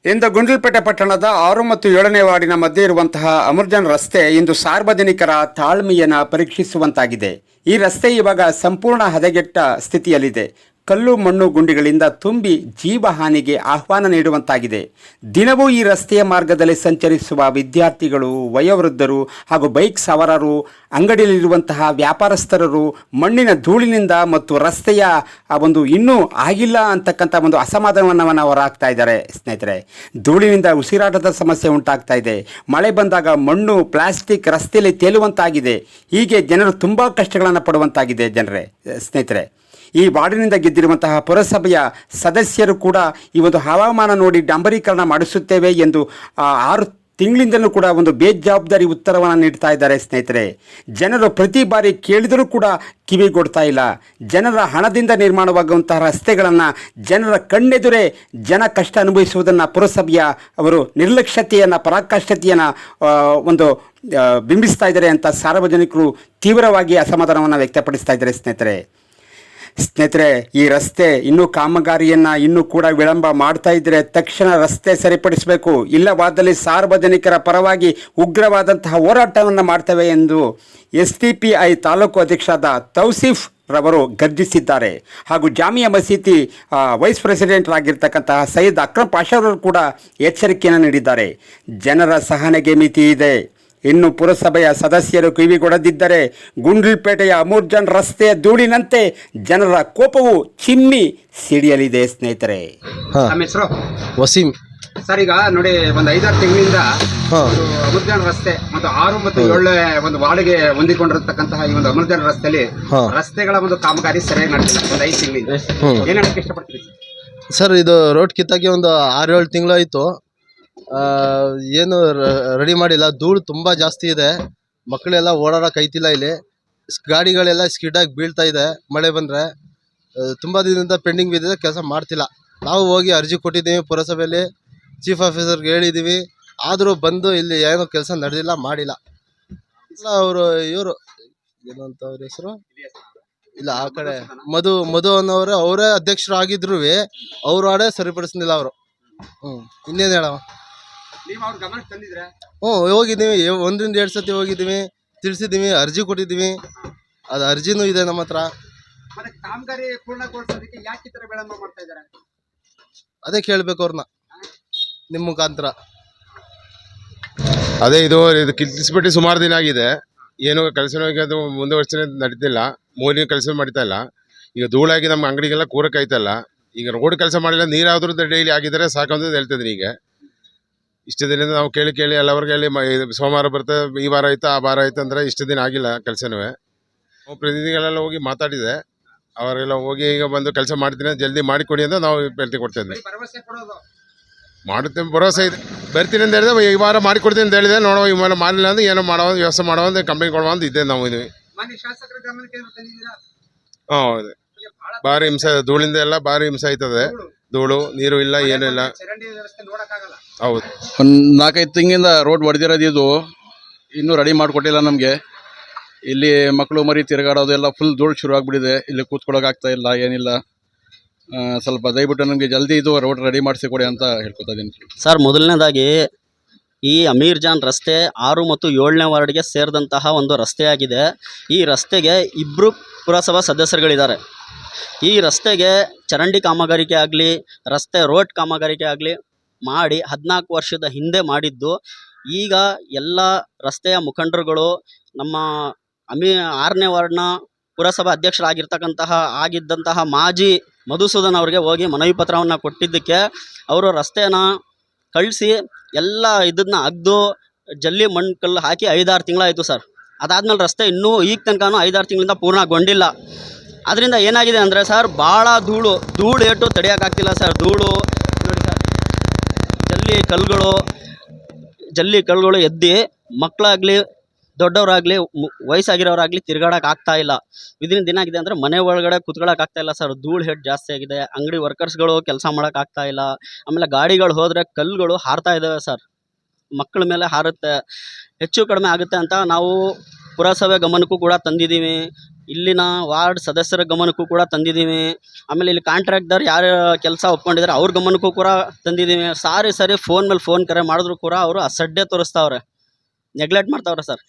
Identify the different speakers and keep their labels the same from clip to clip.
Speaker 1: ಇಂದು ಗುಂಡ್ಲುಪೇಟೆ ಪಟ್ಟಣದ 6 ಮತ್ತು 7ನೇ ವಾರ್ಡಿನ ಮಧ್ಯೆ ಇರುವಂತಹ ಅಮರ್ಜನ್ ರಸ್ತೆ ಇಂದು ಸಾರ್ವಜನಿಕರ ತಾಳ್ಮೆಯನ್ನು ಪರೀಕ್ಷಿಸುವಂತಾಗಿದೆ. ಈ ರಸ್ತೆ ಇವಾಗ ಸಂಪೂರ್ಣ ಹದಗೆಟ್ಟ ಸ್ಥಿತಿಯಲ್ಲಿದೆ. ಕಲ್ಲು ಮಣ್ಣು ಗುಂಡಿಗಳಿಂದ ತುಂಬಿ ಜೀವಹಾನಿಗೆ ಆಹ್ವಾನ ನೀಡುವಂತಾಗಿದೆ. ದಿನವೂ ಈ ರಸ್ತೆಯ ಮಾರ್ಗದಲ್ಲಿ ಸಂಚರಿಸುವ ವಿದ್ಯಾರ್ಥಿಗಳು, ವಯೋವೃದ್ಧರು ಹಾಗೂ ಬೈಕ್ ಸವಾರರು, ಅಂಗಡಿಯಲ್ಲಿರುವಂತಹ ವ್ಯಾಪಾರಸ್ಥರರು ಮಣ್ಣಿನ ಧೂಳಿನಿಂದ ಮತ್ತು ರಸ್ತೆಯ ಒಂದು ಇನ್ನೂ ಆಗಿಲ್ಲ ಅಂತಕ್ಕಂಥ ಒಂದು ಅಸಮಾಧಾನವನ್ನು ಹೊರಹಾಕ್ತಾ ಇದ್ದಾರೆ. ಸ್ನೇಹಿತರೆ, ಧೂಳಿನಿಂದ ಉಸಿರಾಟದ ಸಮಸ್ಯೆ ಉಂಟಾಗ್ತಾ ಇದೆ. ಮಳೆ ಬಂದಾಗ ಮಣ್ಣು ಪ್ಲಾಸ್ಟಿಕ್ ರಸ್ತೆಯಲ್ಲಿ ತೇಲುವಂತಾಗಿದೆ. ಹೀಗೆ ಜನರು ತುಂಬ ಕಷ್ಟಗಳನ್ನು ಪಡುವಂತಾಗಿದೆ. ಸ್ನೇಹಿತರೆ, ಈ ವಾರ್ಡಿನಿಂದ ಗೆದ್ದಿರುವಂತಹ ಪುರಸಭೆಯ ಸದಸ್ಯರು ಕೂಡ ಈ ಒಂದು ಹವಾಮಾನ ನೋಡಿ ಡಾಂಬರೀಕರಣ ಮಾಡಿಸುತ್ತೇವೆ ಎಂದು 6 ತಿಂಗಳಿಂದಲೂ ಕೂಡ ಒಂದು ಬೇಜವಾಬ್ದಾರಿ ಉತ್ತರವನ್ನು ನೀಡ್ತಾ ಇದ್ದಾರೆ. ಸ್ನೇಹಿತರೆ, ಜನರು ಪ್ರತಿ ಬಾರಿ ಕೇಳಿದರೂ ಕೂಡ ಕಿವಿಗೊಡ್ತಾ ಇಲ್ಲ. ಜನರ ಹಣದಿಂದ ನಿರ್ಮಾಣವಾಗುವಂತಹ ರಸ್ತೆಗಳನ್ನು ಜನರ ಕಣ್ಣೆದುರೇ ಜನ ಕಷ್ಟ ಅನುಭವಿಸುವುದನ್ನು ಪುರಸಭೆಯ ಅವರು ನಿರ್ಲಕ್ಷ್ಯತೆಯನ್ನು, ಪರಾಕಾಷ್ಠತೆಯನ್ನು ಒಂದು ಬಿಂಬಿಸ್ತಾ ಇದ್ದಾರೆ ಅಂತ ಸಾರ್ವಜನಿಕರು ತೀವ್ರವಾಗಿ ಅಸಮಾಧಾನವನ್ನು ವ್ಯಕ್ತಪಡಿಸ್ತಾ ಇದ್ದಾರೆ. ಸ್ನೇಹಿತರೆ, ಈ ರಸ್ತೆ ಇನ್ನೂ ಕಾಮಗಾರಿಯನ್ನು ಇನ್ನೂ ಕೂಡ ವಿಳಂಬ ಮಾಡ್ತಾ ಇದ್ದರೆ ತಕ್ಷಣ ರಸ್ತೆ ಸರಿಪಡಿಸಬೇಕು. ಇಲ್ಲವಾದಲ್ಲಿ ಸಾರ್ವಜನಿಕರ ಪರವಾಗಿ ಉಗ್ರವಾದಂತಹ ಹೋರಾಟವನ್ನು ಮಾಡ್ತೇವೆ ಎಂದು SDPI ತಾಲೂಕು ಅಧ್ಯಕ್ಷರಾದ ತೌಸೀಫ್ ರವರು ಗರ್ಜಿಸಿದ್ದಾರೆ. ಹಾಗೂ ಜಾಮಿಯಾ ಮಸೀದಿ ವೈಸ್ ಪ್ರೆಸಿಡೆಂಟ್ ಆಗಿರ್ತಕ್ಕಂತಹ ಸೈಯದ್ ಅಕ್ರಮ್ ಪಾಷಾರವರು ಕೂಡ ಎಚ್ಚರಿಕೆಯನ್ನು ನೀಡಿದ್ದಾರೆ. ಜನರ ಸಹನೆಗೆ ಮಿತಿ ಇದೆ. ಇನ್ನು ಪುರಸಭೆಯ ಸದಸ್ಯರು ಕಿವಿಗೊಡದಿದ್ದರೆ ಗುಂಡ್ಲುಪೇಟೆಯ ಅಮರ್ಜನ್ ರಸ್ತೆಯ ಧೂಳಿನಂತೆ ಜನರ ಕೋಪವು ಚಿಮ್ಮಿ ಸಿಡಿಯಲಿದೆ. ಸ್ನೇಹಿತರೆ,
Speaker 2: ನಮ್ಮ ಹೆಸರು
Speaker 3: ವಸೀಂ
Speaker 2: ಸರ್. ಈಗ ನೋಡಿ, ಒಂದು 5-6 ತಿಂಗಳಿಂದ ಅಮರ್ಜನ್ ರಸ್ತೆ ಮತ್ತು 6 ಮತ್ತು 7 ಒಂದು ವಾರ್ಡ್ಗೆ ಹೊಂದಿಕೊಂಡಿರತಕ್ಕಂತಹ ಈ ಒಂದು ಅಮರ್ಜನ್ ರಸ್ತೆಯಲ್ಲಿ ರಸ್ತೆಗಳ ಒಂದು ಕಾಮಗಾರಿ ಸರಿಯಾಗಿ ನಡೆದಿಲ್ಲ. ಒಂದು 5 ತಿಂಗಳಿಂದ ಏನ್ ಹೇಳಕ್ಕೆ ಇಷ್ಟಪಡ್ತೀರಿ
Speaker 3: ಸರ್? ಇದು ರೋಡ್ ಕಿತ್ತಾಗಿ ಒಂದು 6-7 ತಿಂಗಳು ಆಯಿತು. ಏನು ರೆಡಿ ಮಾಡಿಲ್ಲ. ಧೂಳು ತುಂಬ ಜಾಸ್ತಿ ಇದೆ. ಮಕ್ಕಳೆಲ್ಲ ಓಡಾಡಕ್ಕೆ ಐತಿಲ್ಲ. ಇಲ್ಲಿ ಗಾಡಿಗಳೆಲ್ಲ ಸ್ಕಿಡ್ಡಾಗಿ ಬೀಳ್ತಾ ಇದೆ. ಮಳೆ ಬಂದರೆ ತುಂಬ ದಿನದಿಂದ ಪೆಂಡಿಂಗ್ ಬಿದ್ದಿದೆ, ಕೆಲಸ ಮಾಡ್ತಿಲ್ಲ. ನಾವು ಹೋಗಿ ಅರ್ಜಿ ಕೊಟ್ಟಿದ್ದೀವಿ ಪುರಸಭೆಯಲ್ಲಿ, ಚೀಫ್ ಆಫೀಸರ್ಗೆ ಹೇಳಿದ್ದೀವಿ. ಆದರೂ ಬಂದು ಇಲ್ಲಿ ಏನೋ ಕೆಲಸ ನಡೆದಿಲ್ಲ, ಮಾಡಿಲ್ಲ. ಇಲ್ಲ ಅವರು ಇವರು ಏನು ಅಂತ ಅವ್ರ ಹೆಸರು ಇಲ್ಲ, ಆ ಕಡೆ ಮಧು ಅನ್ನೋರು ಅವರೇ ಅಧ್ಯಕ್ಷರು ಆಗಿದ್ರು ಅವ್ರು ಆಡೇ ಸರಿಪಡಿಸ್ಲಿಲ್ಲ ಅವರು. ಇನ್ನೇನು ಹೇಳವ. ಹೋಗಿದ್ದೀವಿ, 1-2 ಸತಿ ಹೋಗಿದ್ದೀವಿ, ತಿಳಿಸಿದ್ದೀವಿ, ಅರ್ಜಿ ಕೊಟ್ಟಿದ್ದೀವಿ. ಅದು ಅರ್ಜಿನೂ ಇದೆ ನಮ್ಮ ಹತ್ರ. ಅದೇ ಕೇಳಬೇಕು ಅವ್ರನ್ನ ನಿಮ್ಮ ಮುಖಾಂತರ.
Speaker 4: ಅದೇ ಇದು ಕಿತ್ತಿಸ್ಬಿಟ್ಟು ಸುಮಾರು ದಿನ ಆಗಿದೆ. ಏನು ಕೆಲಸ ಮುಂದುವರ್ಸನೆ ನಡೀತಿಲ್ಲ. ಮೂಲಿನ ಕೆಲಸ ಮಾಡ್ತಾ ಇಲ್ಲ. ಈಗ ಧೂಳಾಗಿ ನಮ್ಮ ಅಂಗಡಿಗೆಲ್ಲ ಕೂರಕ್ಕಾಯ್ತಲ್ಲ. ಈಗ ರೋಡ್ ಕೆಲಸ ಮಾಡಿಲ್ಲ, ನೀರಾದ್ರೂ ಡೈಲಿ ಆಗಿದ್ದಾರೆ ಸಾಕಂತ ಹೇಳ್ತಿದ್ದೀನಿ. ಈಗ ಇಷ್ಟು ದಿನದಿಂದ ನಾವು ಕೇಳಿ ಎಲ್ಲವ್ರಿಗೆ ಹೇಳಿ ಸೋಮವಾರ ಬರ್ತದೆ, ಈ ವಾರ ಆಯ್ತು ಆ ವಾರ ಆಯ್ತು ಅಂದರೆ ಇಷ್ಟು ದಿನ ಆಗಿಲ್ಲ ಕೆಲಸನೂ. ನಾವು ಪ್ರತಿನಿಧಿಗಳೆಲ್ಲ ಹೋಗಿ ಮಾತಾಡಿದೆ. ಅವರೆಲ್ಲ ಹೋಗಿ ಈಗ ಬಂದು ಕೆಲಸ ಮಾಡ್ತೀನಿ, ಜಲ್ದಿ ಮಾಡಿಕೊಡಿ ಅಂತ ನಾವು ಹೇಳ್ತಿ ಕೊಡ್ತಾ ಇದ್ವಿ. ಮಾಡುತ್ತೆ ಭರವಸೆ ಇದೆ. ಬರ್ತೀನಿ ಅಂತ ಹೇಳಿದೆ, ಈ ವಾರ ಮಾಡಿಕೊಡ್ತೀನಿ ಅಂತ ಹೇಳಿದೆ. ನೋಡೋ ಈ ವಾರ ಮಾಡಲಿಲ್ಲ ಅಂದ್ರೆ ಏನೋ ಮಾಡೋ ವ್ಯವಸ್ಥೆ ಮಾಡೋ ಅಂತ ಕಂಪ್ಲೇಂಟ್ ಕೊಡುವ ಅಂತ ಇದ್ದೆ ನಾವು ಇದೀವಿ. ಹೌದು, ಭಾರಿ ಹಿಂಸೆ, ಧೂಳಿಂದ ಎಲ್ಲ ಭಾರಿ ಹಿಂಸೆ ಆಯ್ತದೆ. ಧೂಳು, ನೀರು ಇಲ್ಲ, ಏನೂ ಇಲ್ಲ. ಹೌದು,
Speaker 5: ಒಂದು 4-5 ತಿಂಗಳಿಂದ ರೋಡ್ ಹೊಡೆದಿರೋದು. ಇದು ಇನ್ನೂ ರೆಡಿ ಮಾಡಿಕೊಟ್ಟಿಲ್ಲ ನಮಗೆ. ಇಲ್ಲಿ ಮಕ್ಕಳು ಮರಿ ತಿರುಗಾಡೋದು ಎಲ್ಲ ಫುಲ್ ಧೂಳು ಶುರು ಆಗಿಬಿಟ್ಟಿದೆ. ಇಲ್ಲಿ ಕೂತ್ಕೊಳ್ಳೋಕ್ಕಾಗ್ತಾ ಇಲ್ಲ, ಏನಿಲ್ಲ. ಸ್ವಲ್ಪ ದಯವಿಟ್ಟು ನಮಗೆ ಜಲ್ದಿ ಇದು ರೋಡ್ ರೆಡಿ ಮಾಡಿಸಿ ಕೊಡಿ ಅಂತ ಹೇಳ್ಕೊತಾ ಇದ್ದೀನಿ
Speaker 6: ಸರ್. ಮೊದಲನೇದಾಗಿ ಈ ಅಮೀರ್ ಜಾನ್ ರಸ್ತೆ 6 ಮತ್ತು 7ನೇ ವಾರ್ಡ್ಗೆ ಸೇರಿದಂತಹ ಒಂದು ರಸ್ತೆಯಾಗಿದೆ. ಈ ರಸ್ತೆಗೆ 2 ಪುರಸಭಾ ಸದಸ್ಯರುಗಳಿದ್ದಾರೆ. ಈ ರಸ್ತೆಗೆ ಚರಂಡಿ ಕಾಮಗಾರಿಕೆ ಆಗಲಿ, ರಸ್ತೆ ರೋಡ್ ಕಾಮಗಾರಿಕೆ ಆಗಲಿ ಮಾಡಿ 14 ವರ್ಷದ ಹಿಂದೆ ಮಾಡಿದ್ದು. ಈಗ ಎಲ್ಲ ರಸ್ತೆಯ ಮುಖಂಡರುಗಳು ನಮ್ಮ 6ನೇ ವಾರ್ಡ್ನ ಪುರಸಭಾ ಆಗಿದ್ದಂತಹ ಮಾಜಿ ಮಧುಸೂದನ್ ಅವರಿಗೆ ಹೋಗಿ ಮನವಿ ಪತ್ರವನ್ನು ಕೊಟ್ಟಿದ್ದಕ್ಕೆ ಅವರು ರಸ್ತೆನ ಕಳಿಸಿ ಎಲ್ಲ ಇದನ್ನ ಅಗ್ದು ಜಲ್ಲಿ ಮಣ್ಣು ಕಲ್ಲು ಹಾಕಿ 5-6 ತಿಂಗಳಾಯಿತು ಸರ್. ಅದಾದಮೇಲೆ ರಸ್ತೆ ಇನ್ನೂ ಈಗ ತನಕ 5-6 ತಿಂಗಳಿಂದ ಪೂರ್ಣಗೊಂಡಿಲ್ಲ. ಅದರಿಂದ ಏನಾಗಿದೆ ಅಂದರೆ ಸರ್, ಭಾಳ ಧೂಳು ಏಟು ತಡೆಯೋಕ್ಕಾಗ್ತಿಲ್ಲ ಸರ್. ಧೂಳು ನೋಡಿ ಸರ್, ಜಲ್ಲಿ ಕಲ್ಲುಗಳು ಎದ್ದು ಮಕ್ಕಳಾಗಲಿ ದೊಡ್ಡವರಾಗಲಿ ವಯಸ್ಸಾಗಿರೋರಾಗಲಿ ತಿರ್ಗಾಡಕ್ಕೆ ಆಗ್ತಾ ಇಲ್ಲ. ಇದರಿಂದ ಏನಾಗಿದೆ ಅಂದರೆ ಮನೆ ಒಳಗಡೆ ಕುತ್ಕೊಳ್ಳೋಕೆ ಆಗ್ತಾ ಇಲ್ಲ ಸರ್. ಧೂಳು ಹೆಡ್ ಜಾಸ್ತಿ ಆಗಿದೆ. ಅಂಗಡಿ ವರ್ಕರ್ಸ್ಗಳು ಕೆಲಸ ಮಾಡೋಕೆ ಆಗ್ತಾ ಇಲ್ಲ. ಆಮೇಲೆ ಗಾಡಿಗಳು ಹೋದರೆ ಕಲ್ಲುಗಳು ಹಾರ್ತಾ ಇದ್ದಾವೆ ಸರ್. ಮಕ್ಕಳ ಮೇಲೆ ಹಾರುತ್ತೆ, ಹೆಚ್ಚು ಕಡಿಮೆ ಆಗುತ್ತೆ ಅಂತ ನಾವು ಪುರಸಭೆ ಗಮನಕ್ಕೂ ಕೂಡ ತಂದಿದ್ದೀವಿ, ಇಲ್ಲಿನ ವಾರ್ಡ್ ಸದಸ್ಯರ ಗಮನಕ್ಕೂ ಕೂಡ ತಂದಿದ್ದೀವಿ, ಆಮೇಲೆ ಇಲ್ಲಿ ಕಾಂಟ್ರಾಕ್ಟರ್ ಯಾರು ಕೆಲಸ ಒಪ್ಕೊಂಡಿದ್ದಾರೆ ಅವ್ರ ಗಮನಕ್ಕೂ ಕೂಡ ತಂದಿದ್ದೀವಿ. ಸಾರಿ ಫೋನ್ ಮೇಲೆ ಫೋನ್ ಕರೆ ಮಾಡಿದ್ರು ಕೂಡ ಅವರು ಅಸಡ್ಡೆ ತೋರಿಸ್ತಾವ್ರೆ, ನೆಗ್ಲೆಕ್ಟ್ ಮಾಡ್ತಾವ್ರೆ ಸರ್.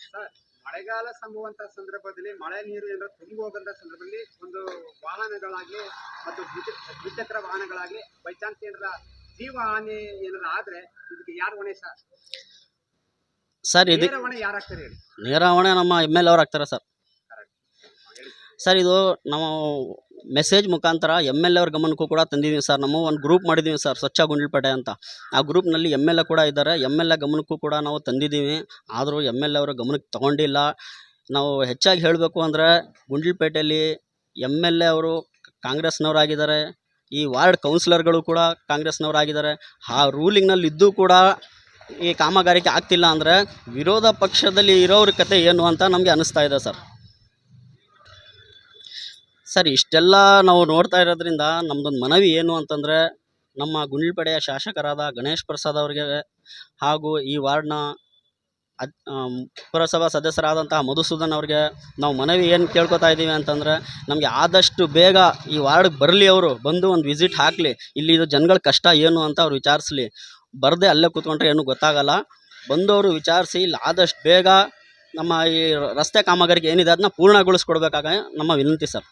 Speaker 2: ಮಳೆಗಾಲ ಸಂಭವಂತ ಸಂದರ್ಭದಲ್ಲಿ ಮಳೆ ನೀರು ಏನಾದ್ರು ತುಂಬಿ ಹೋಗಂತ ಸಂದರ್ಭದಲ್ಲಿ ಒಂದು ವಾಹನಗಳಾಗ್ಲಿ ಮತ್ತು ದ್ವಿಚಕ್ರ ವಾಹನಗಳಾಗ್ಲಿ ಬೈ ಚಾನ್ಸ್ ಏನಾರ ಜೀವ ಹಾನಿ ಏನಾರ ಆದ್ರೆ ಇದಕ್ಕೆ ಯಾರು ಹೊಣೆ ಸರ್?
Speaker 6: ಇದು
Speaker 2: ಹೊಣೆ ಯಾರಾಗ್ತಾರೆ ಹೇಳಿ?
Speaker 6: ನೇರ ಹೊಣೆ ನಮ್ಮ MLA ಅವ್ರು ಆಗ್ತಾರೆ ಸರ್. ಸರ್ ಇದು ನಾವು ಮೆಸೇಜ್ ಮುಖಾಂತರ MLA ಅವ್ರ ಗಮನಕ್ಕೂ ಕೂಡ ತಂದಿದ್ದೀವಿ ಸರ್. ನಮ್ಮ ಒಂದು ಗ್ರೂಪ್ ಮಾಡಿದ್ದೀವಿ ಸರ್, ಸ್ವಚ್ಛ ಗುಂಡ್ಲುಪೇಟೆ ಅಂತ. ಆ ಗ್ರೂಪ್ನಲ್ಲಿ MLA ಕೂಡ ಇದ್ದಾರೆ, MLA ಗಮನಕ್ಕೂ ಕೂಡ ನಾವು ತಂದಿದ್ದೀವಿ. ಆದರೂ MLA ಅವರ ಗಮನಕ್ಕೆ ತಗೊಂಡಿಲ್ಲ. ನಾವು ಹೆಚ್ಚಾಗಿ ಹೇಳಬೇಕು ಅಂದರೆ ಗುಂಡ್ಲುಪೇಟೆಯಲ್ಲಿ MLA ಅವರು ಕಾಂಗ್ರೆಸ್ನವರಾಗಿದ್ದಾರೆ, ಈ ವಾರ್ಡ್ ಕೌನ್ಸಿಲರ್ಗಳು ಕೂಡ ಕಾಂಗ್ರೆಸ್ನವರಾಗಿದ್ದಾರೆ. ಆ ರೂಲಿಂಗ್ನಲ್ಲಿ ಇದ್ದೂ ಕೂಡ ಈ ಕಾಮಗಾರಿಕೆ ಆಗ್ತಿಲ್ಲ ಅಂದರೆ ವಿರೋಧ ಪಕ್ಷದಲ್ಲಿ ಇರೋರ ಕತೆ ಏನು ಅಂತ ನಮಗೆ ಅನ್ನಿಸ್ತಾ ಇದೆ ಸರ್. ಸರ್ ಇಷ್ಟೆಲ್ಲ ನಾವು ನೋಡ್ತಾ ಇರೋದ್ರಿಂದ ನಮ್ಮದೊಂದು ಮನವಿ ಏನು ಅಂತಂದರೆ, ನಮ್ಮ ಗುಂಡ್ಲುಪೇಟೆಯ ಶಾಸಕರಾದ ಗಣೇಶ್ ಪ್ರಸಾದ್ ಅವರಿಗೆ ಹಾಗೂ ಈ ವಾರ್ಡ್ನ ಪುರಸಭಾ ಸದಸ್ಯರಾದಂತಹ ಮಧುಸೂದನ್ ಅವ್ರಿಗೆ ನಾವು ಮನವಿ ಏನು ಕೇಳ್ಕೊತಾ ಇದ್ದೀವಿ ಅಂತಂದರೆ, ನಮಗೆ ಆದಷ್ಟು ಬೇಗ ಈ ವಾರ್ಡ್ಗೆ ಬರಲಿ, ಅವರು ಬಂದು ಒಂದು ವಿಸಿಟ್ ಹಾಕಲಿ, ಇಲ್ಲಿ ಇದು ಜನಗಳ ಕಷ್ಟ ಏನು ಅಂತ ಅವ್ರು ವಿಚಾರಿಸಲಿ. ಬರದೆ ಅಲ್ಲೇ ಕೂತ್ಕೊಂಡ್ರೆ ಏನೂ ಗೊತ್ತಾಗಲ್ಲ. ಬಂದವರು ವಿಚಾರಿಸಿ ಇಲ್ಲಿ ಆದಷ್ಟು ಬೇಗ ನಮ್ಮ ಈ ರಸ್ತೆ ಕಾಮಗಾರಿಗೆ ಏನಿದೆ ಅದನ್ನ ಪೂರ್ಣಗೊಳಿಸ್ಕೊಡ್ಬೇಕಾಗ ನಮ್ಮ ವಿನಂತಿ ಸರ್.